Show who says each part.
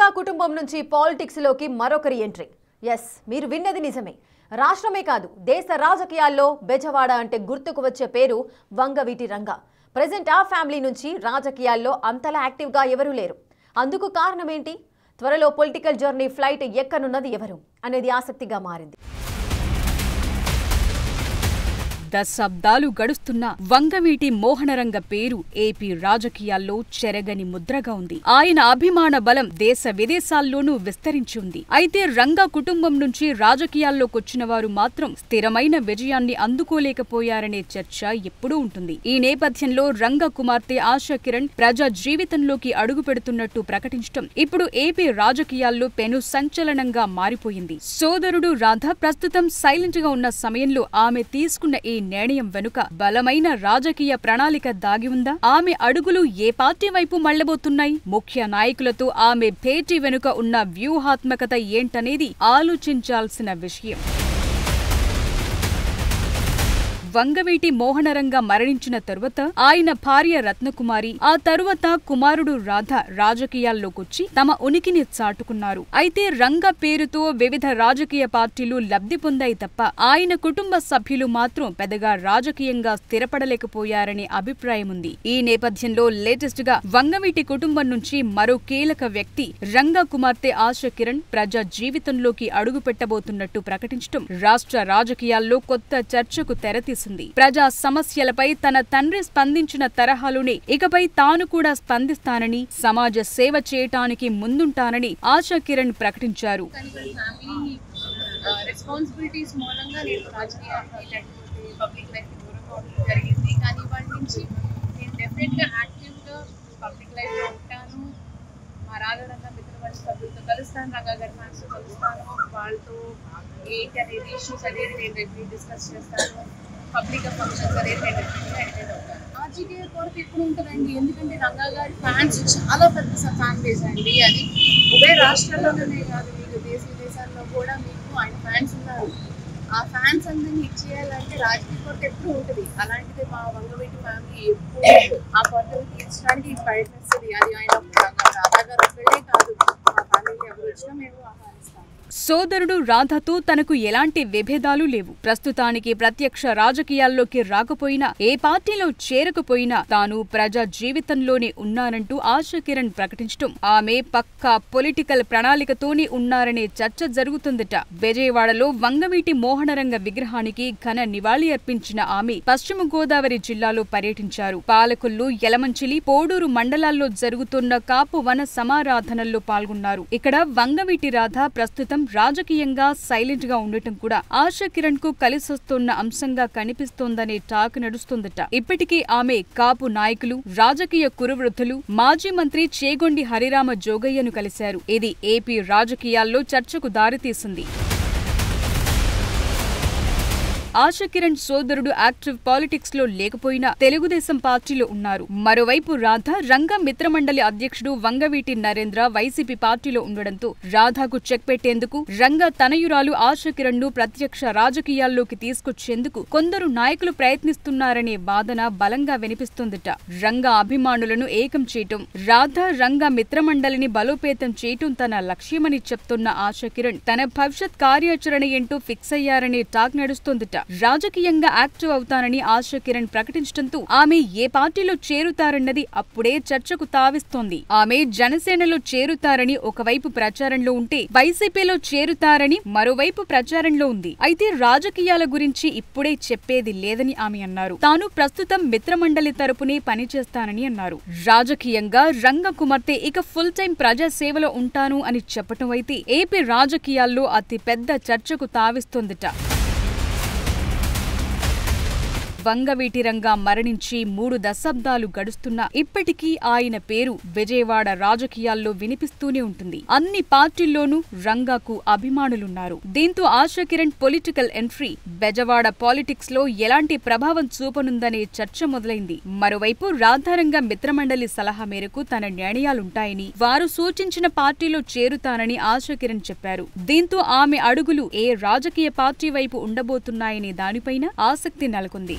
Speaker 1: రంగా కుటుంబం నుంచి పాలిటిక్స్ లోకి మరొకరి ఎంట్రీ. ఎస్, మీరు విన్నది నిజమే. రాష్ట్రమే కాదు, దేశ రాజకీయాల్లో బెజవాడ అంటే గుర్తుకు వచ్చే పేరు వంగవీటి రంగా. ప్రెజెంట్ ఆ ఫ్యామిలీ నుంచి రాజకీయాల్లో అంతలా యాక్టివ్గా ఎవరూ లేరు. అందుకు కారణం ఏంటి? త్వరలో పొలిటికల్ జర్నీ ఫ్లైట్ ఎక్కనున్నది ఎవరు అనేది ఆసక్తిగా మారింది.
Speaker 2: దశాబ్దాలు గడుస్తున్న వంగవీటి మోహనరంగ పేరు ఏపీ రాజకీయాల్లో చెరగని ముద్రగా ఉంది. ఆయన అభిమాన బలం దేశ విదేశాల్లోనూ విస్తరించి ఉంది. అయితే రంగా కుటుంబం నుంచి రాజకీయాల్లోకొచ్చిన వారు మాత్రం స్థిరమైన విజయాన్ని అందుకోలేకపోయారనే చర్చ ఎప్పుడూ ఉంటుంది. ఈ నేపథ్యంలో రంగా కుమార్తె ఆశా కిరణ్ ప్రజా జీవితంలోకి అడుగు పెడుతున్నట్టు ప్రకటించడం ఇప్పుడు ఏపీ రాజకీయాల్లో పెను సంచలనంగా మారిపోయింది. సోదరుడు రాధ ప్రస్తుతం సైలెంట్ గా ఉన్న సమయంలో ఆమె తీసుకున్న ఈ నిర్ణయం వెనుక బలమైన రాజకీయ ప్రణాళిక దాగి ఉందా? ఆమె అడుగులు ఏ పార్టీ వైపు మళ్లబోతున్నాయి? ముఖ్య నాయకులతో ఆమె భేటీ వెనుక ఉన్న వ్యూహాత్మకత ఏంటనేది ఆలోచించాల్సిన విషయం. వంగవీటి మోహనరంగ మరణించిన తరువాత ఆయన భార్య రత్నకుమారి, ఆ తరువాత కుమారుడు రాధ రాజకీయాల్లోకొచ్చి తమ ఉనికిని చాటుకున్నారు. అయితే రంగ పేరుతో వివిధ రాజకీయ పార్టీలు లబ్ధి పొందాయి తప్ప ఆయన కుటుంబ సభ్యులు మాత్రం పెద్దగా రాజకీయంగా స్థిరపడలేకపోయారనే అభిప్రాయం ఉంది. ఈ నేపథ్యంలో లేటెస్ట్ గా వంగవీటి కుటుంబం నుంచి మరో కీలక వ్యక్తి రంగా కుమార్తె ఆశా కిరణ్ ప్రజా జీవితంలోకి అడుగు పెట్టబోతున్నట్టు ప్రకటించడం రాష్ట్ర రాజకీయాల్లో కొత్త చర్చకు తెరతీసింది. ప్రజా సమస్యలపై తన తండ్రి స్పందించిన తరహాలోనే ఇకపై తాను కూడా స్పందిస్తానని, సమాజ సేవ చేయటానికి ముందుంటానని ఆశా కిరణ్ ప్రకటించారు.
Speaker 3: కలుస్తాను, రంగా గారి ఫ్యాన్స్ తో కలుస్తాను, వాళ్ళతో ఏంటి అనేది ఇష్యూస్ అనేది నేను డిస్కస్ చేస్తాను. పబ్లిక్ ఫంక్షన్స్ అనేది నేను అటెండ్ అవుతాను. రాజకీయ కొరకు ఎప్పుడు ఉంటుందండి, ఎందుకంటే రంగా గారి ఫ్యాన్స్ చాలా పెద్ద ఫ్యాన్ బేస్ అండి. అది ఉభయ రాష్ట్రాల్లోనే కాదు, మీకు దేశ విదేశాల్లో కూడా మీకు ఆయన ఫ్యాన్స్ ఉన్నారు. ఆ ఫ్యాన్స్ అందరినీ ఇచ్చేయాలంటే రాజకీయ కొరకు ఎప్పుడు ఉంటుంది. అలాంటిది మా వంగవీటి ఫ్యామిలీ ఎప్పుడు ఆ కొరతలు తీర్చడానికి ప్రయత్నిస్తుంది. అది ఆయన రాధా గారు ఒక్కడే కాదు, మా ఫ్యామిలీ ఎవరు వచ్చినా మేము ఆహ్వానిస్తాం.
Speaker 2: సోదరుడు రాధతో తనకు ఎలాంటి విభేదాలు లేవు. ప్రస్తుతానికి ప్రత్యక్ష రాజకీయాల్లోకి రాకపోయినా, ఏ పార్టీలో చేరకపోయినా తాను ప్రజా జీవితంలోనే ఉన్నానంటూ ఆశా కిరణ్ ప్రకటించడం ఆమె పక్కా పొలిటికల్ ప్రణాళికతోనే ఉన్నారనే చర్చ జరుగుతుందట. విజయవాడలో వంగవీటి మోహనరంగ విగ్రహానికి ఘన నివాళి అర్పించిన ఆమె పశ్చిమ గోదావరి జిల్లాలో పర్యటించారు. పాలకొల్లు, యలమంచిలి, పోడూరు మండలాల్లో జరుగుతున్న కాపు వన సమారాధనల్లో పాల్గొన్నారు. ఇక్కడ వంగవీటి రాధ ప్రస్తుతం రాజకీయంగా సైలెంట్ గా ఉండటం కూడా ఆశా కిరణ్ కు కలిసొస్తున్న అంశంగా కనిపిస్తోందనే టాక్ నడుస్తోందట. ఇప్పటికీ ఆమె కాపు నాయకులు, రాజకీయ కురువృద్ధులు, మాజీ మంత్రి చేగొండి హరిరామ జోగయ్యను కలిశారు. ఇది ఏపీ రాజకీయాల్లో చర్చకు దారితీసింది. ఆశా కిరణ్ సోదరుడు యాక్టివ్ పాలిటిక్స్ లో లేకపోయినా తెలుగుదేశం పార్టీలో ఉన్నారు. మరోవైపు రాధ రంగా మిత్రమండలి అధ్యక్షుడు వంగవీటి నరేంద్ర వైసీపీ పార్టీలో ఉండడంతో రాధాకు చెక్ పెట్టేందుకు రంగా తనయురాలు ఆశా కిరణ్ ను ప్రత్యక్ష రాజకీయాల్లోకి తీసుకొచ్చేందుకు కొందరు నాయకులు ప్రయత్నిస్తున్నారనే వాదన బలంగా వినిపిస్తోందట. రంగా అభిమానులను ఏకం చేయటం, రాధ రంగా మిత్రమండలిని బలోపేతం చేయటం తన లక్ష్యమని చెప్తున్న ఆశా కిరణ్ తన భవిష్యత్ కార్యాచరణ ఏంటో ఫిక్స్ అయ్యారనే టాక్ నడుస్తోందట. రాజకీయంగా యాక్టివ్ అవుతానని ఆశా కిరణ్ ప్రకటించడంతో ఆమె ఏ పార్టీలో చేరుతారన్నది అప్పుడే చర్చకు తావిస్తోంది. ఆమె జనసేనలో చేరుతారని ఒకవైపు ప్రచారంలో ఉంటే, వైసీపీలో చేరుతారని మరోవైపు ప్రచారంలో ఉంది. అయితే రాజకీయాల గురించి ఇప్పుడే చెప్పేది లేదని ఆమె అన్నారు. తాను ప్రస్తుతం మిత్రమండలి తరపునే పనిచేస్తానని అన్నారు. రాజకీయంగా రంగ కుమార్తె ఇక ఫుల్ టైం ప్రజాసేవలో ఉంటాను అని చెప్పటం అయితే ఏపీ రాజకీయాల్లో అతి పెద్ద చర్చకు తావిస్తోందట. వంగవీటి రంగా మరణించి 3 దశాబ్దాలు గడుస్తున్నా ఇప్పటికీ ఆయన పేరు విజయవాడ రాజకీయాల్లో వినిపిస్తూనే ఉంటుంది. అన్ని పార్టీల్లోనూ రంగాకు అభిమానులున్నారు. దీంతో ASHA Kiran political entry Bezawada politics లో ఎలాంటి ప్రభావం చూపనుందనే చర్చ మొదలైంది. మరోవైపు రాధారంగ మిత్రమండలి సలహా మేరకు తన నిర్ణయాలుంటాయని, వారు సూచించిన పార్టీలో చేరుతానని ఆశా కిరణ్ చెప్పారు. దీంతో ఆమె అడుగులు ఏ రాజకీయ పార్టీ వైపు ఉండబోతున్నాయనే దానిపైన ఆసక్తి నెలకొంది.